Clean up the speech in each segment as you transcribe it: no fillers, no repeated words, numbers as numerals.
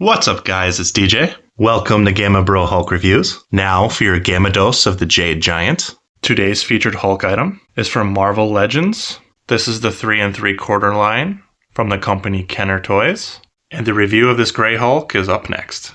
What's up, guys? It's DJ. Welcome to Gamma Bro Hulk Reviews. Now for your Gamma Dose of the Jade Giant. Today's featured Hulk item is from Marvel Legends. This is the 3 3/4 line from the company Kenner Toys. And the review of this gray Hulk is up next.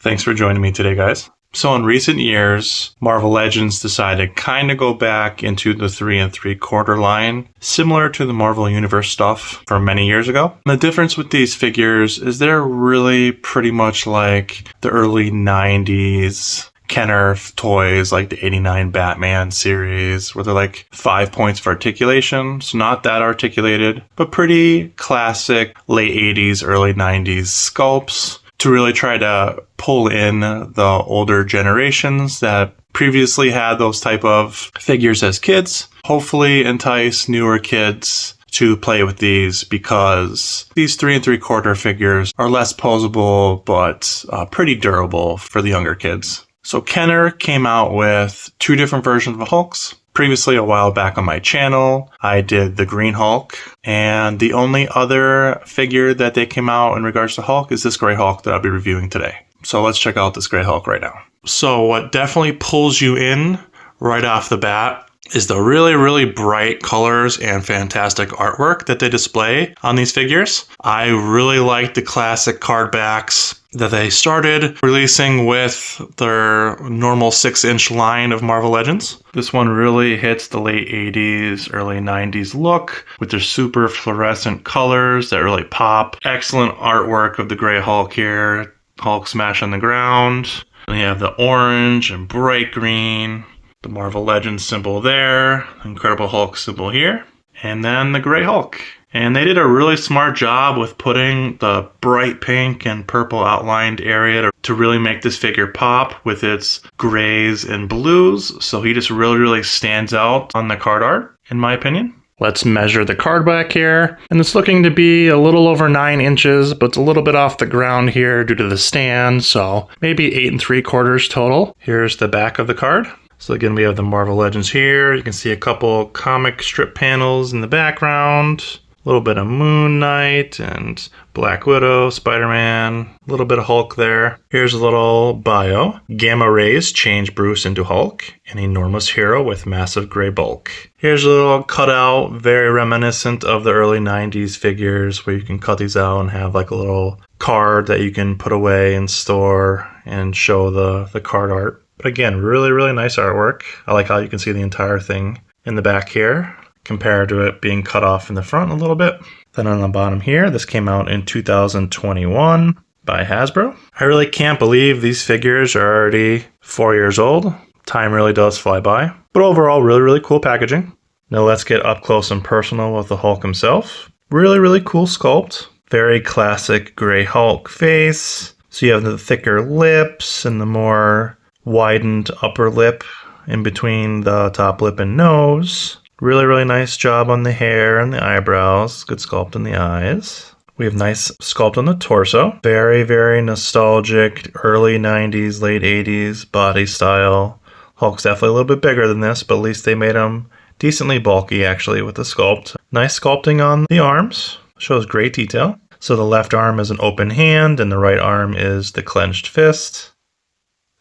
Thanks for joining me today, guys. So in recent years, Marvel Legends decided to kind of go back into the 3 3/4 line, similar to the Marvel Universe stuff from many years ago. And the difference with these figures is they're really pretty much like the early 90s Kenner toys, like the 89 Batman series, where they're like 5 points of articulation. So not that articulated, but pretty classic late 80s, early 90s sculpts, to really try to pull in the older generations that previously had those type of figures as kids. Hopefully entice newer kids to play with these, because these 3 3/4 figures are less posable but pretty durable for the younger kids. So Kenner came out with 2 different versions of Hulks. Previously, a while back on my channel, I did the Green Hulk, and the only other figure that they came out in regards to Hulk is this gray Hulk that I'll be reviewing today. So let's check out this gray Hulk right now. So what definitely pulls you in right off the bat is the really bright colors and fantastic artwork that they display on these figures. I really like the classic card backs that they started releasing with their normal 6-inch line of Marvel Legends. This one really hits the late 80s, early 90s look with their super fluorescent colors that really pop. Excellent artwork of the gray Hulk here. Hulk smash on the ground. And you have the orange and bright green, the Marvel Legends symbol there, Incredible Hulk symbol here, and then the gray Hulk. And they did a really smart job with putting the bright pink and purple outlined area to really make this figure pop with its grays and blues. So he just really stands out on the card art, in my opinion. Let's measure the card back here. And it's looking to be a little over 9 inches, but it's a little bit off the ground here due to the stand. So maybe 8 3/4 total. Here's the back of the card. So again, we have the Marvel Legends here. You can see a couple comic strip panels in the background. A little bit of Moon Knight and Black Widow, Spider-Man, a little bit of Hulk there. Here's a little bio. Gamma rays change Bruce into Hulk, an enormous hero with massive gray bulk. Here's a little cutout, very reminiscent of the early 90s figures, where you can cut these out and have like a little card that you can put away and store and show the card art. But again, really nice artwork. I like how you can see the entire thing in the back here, compared to it being cut off in the front a little bit. Then on the bottom here, this came out in 2021 by Hasbro. I really can't believe these figures are already 4 years old. Time really does fly by. But overall, really cool packaging. Now let's get up close and personal with the Hulk himself. Really cool sculpt. Very classic gray Hulk face. So you have the thicker lips and the more widened upper lip in between the top lip and nose. Really nice job on the hair and the eyebrows. Good sculpt in the eyes. We have nice sculpt on the torso. Very nostalgic early 90s, late 80s body style. Hulk's definitely a little bit bigger than this, but at least they made him decently bulky actually with the sculpt. Nice sculpting on the arms. Shows great detail. So the left arm is an open hand and the right arm is the clenched fist.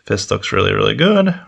Fist looks really good.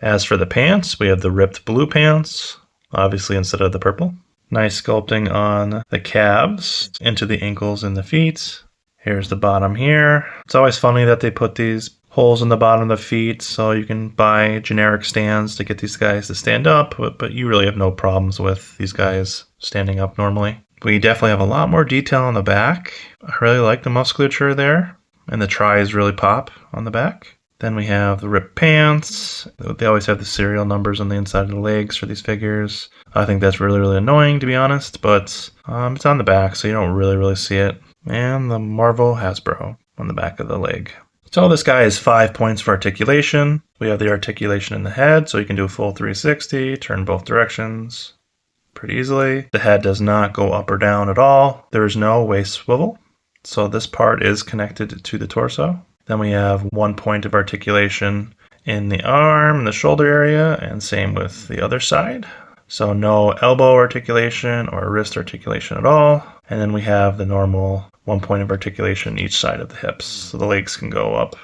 As for the pants, we have the ripped blue pants, obviously instead of the purple. Nice sculpting on the calves, into the ankles and the feet. Here's the bottom here. It's always funny that they put these holes in the bottom of the feet so you can buy generic stands to get these guys to stand up, but you really have no problems with these guys standing up normally. We definitely have a lot more detail on the back. I really like the musculature there, and the tries really pop on the back. Then we have the ripped pants. They always have the serial numbers on the inside of the legs for these figures. I think that's really annoying, to be honest, but it's on the back, so you don't really see it. And the Marvel Hasbro on the back of the leg. So this guy is 5 points for articulation. We have the articulation in the head, so you can do a full 360, turn both directions pretty easily. The head does not go up or down at all. There is no waist swivel. So this part is connected to the torso. Then we have 1 point of articulation in the arm, the shoulder area, and same with the other side. So no elbow articulation or wrist articulation at all. And then we have the normal 1 point of articulation each side of the hips. So the legs can go up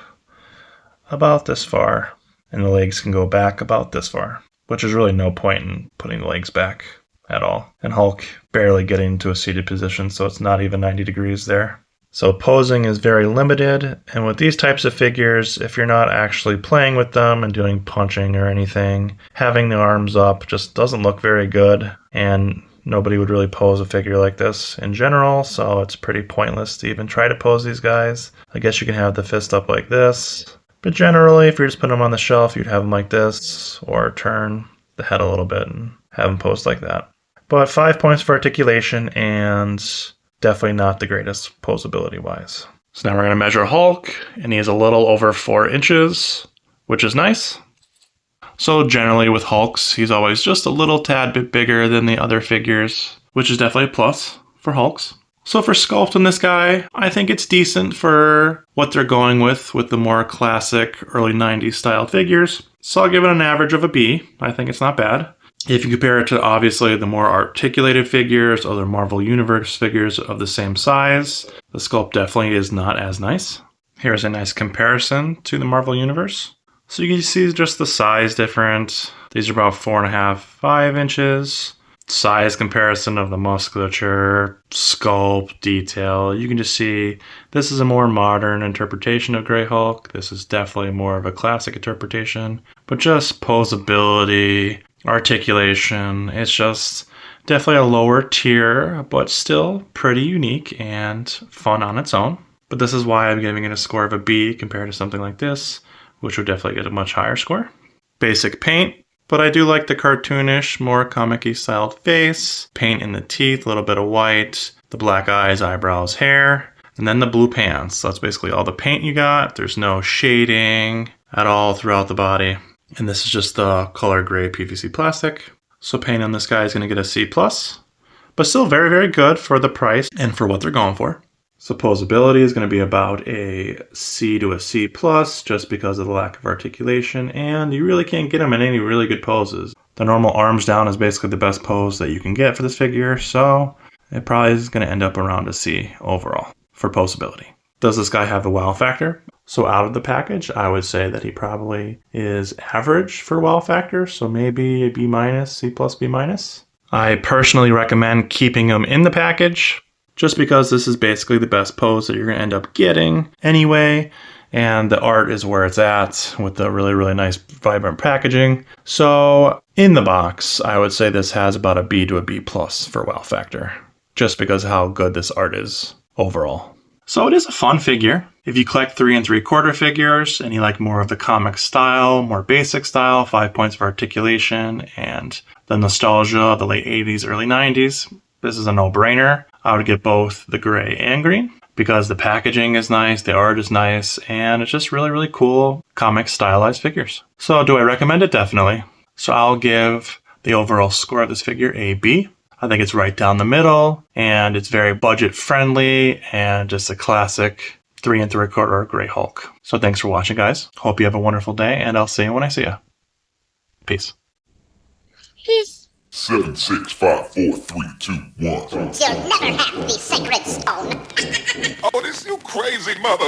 about this far, and the legs can go back about this far, which is really no point in putting the legs back at all. And Hulk barely getting into a seated position, so it's not even 90 degrees there. So posing is very limited, and with these types of figures, if you're not actually playing with them and doing punching or anything, having the arms up just doesn't look very good, and nobody would really pose a figure like this in general, so it's pretty pointless to even try to pose these guys. I guess you can have the fist up like this, but generally if you're just putting them on the shelf, you'd have them like this, or turn the head a little bit and have them posed like that. But 5 points for articulation, and definitely not the greatest posability wise. So now we're going to measure Hulk, and he is a little over 4 inches, which is nice. So generally with Hulks, he's always just a little tad bit bigger than the other figures, which is definitely a plus for Hulks. So for sculpting this guy, I think it's decent for what they're going with the more classic early 90s style figures. So I'll give it an average of a B. I think it's not bad. If you compare it to obviously the more articulated figures, other Marvel Universe figures of the same size, the sculpt definitely is not as nice. Here's a nice comparison to the Marvel Universe. So you can see just the size difference. These are about 4.5, 5 inches. Size comparison of the musculature, sculpt, detail. You can just see this is a more modern interpretation of Grey Hulk. This is definitely more of a classic interpretation. But just posability, articulation, it's just definitely a lower tier, but still pretty unique and fun on its own. But this is why I'm giving it a score of a B compared to something like this, which would definitely get a much higher score. Basic paint, but I do like the cartoonish, more comic-y styled face, paint in the teeth, a little bit of white, the black eyes, eyebrows, hair, and then the blue pants. So that's basically all the paint you got. There's no shading at all throughout the body. And this is just the color gray PVC plastic. So paint on this guy is going to get a C+, but still very, very good for the price and for what they're going for. So posability is going to be about a C to a C+, just because of the lack of articulation, and you really can't get them in any really good poses. The normal arms down is basically the best pose that you can get for this figure, so it probably is going to end up around a C overall for posability. Does this guy have the wow factor? So out of the package, I would say that he probably is average for wow factor, so maybe a B-, C+, B-. I personally recommend keeping him in the package, just because this is basically the best pose that you're going to end up getting anyway, and the art is where it's at with the really, really nice, vibrant packaging. So in the box, I would say this has about a B to a B+ for wow factor, just because of how good this art is overall. So it is a fun figure. If you collect 3 3/4 figures and you like more of the comic style, more basic style, 5 points of articulation, and the nostalgia of the late 80s, early 90s, this is a no-brainer. I would get both the gray and green because the packaging is nice, the art is nice, and it's just really, really cool comic stylized figures. So do I recommend it? Definitely. So I'll give the overall score of this figure a B. I think it's right down the middle, and it's very budget friendly and just a classic 3 3/4 Grey Hulk. So thanks for watching, guys. Hope you have a wonderful day, and I'll see you when I see you. Peace. Peace. 7, 6, 5, 4, 3, 2, 1. You'll never have the sacred stone. Oh, this you crazy mother.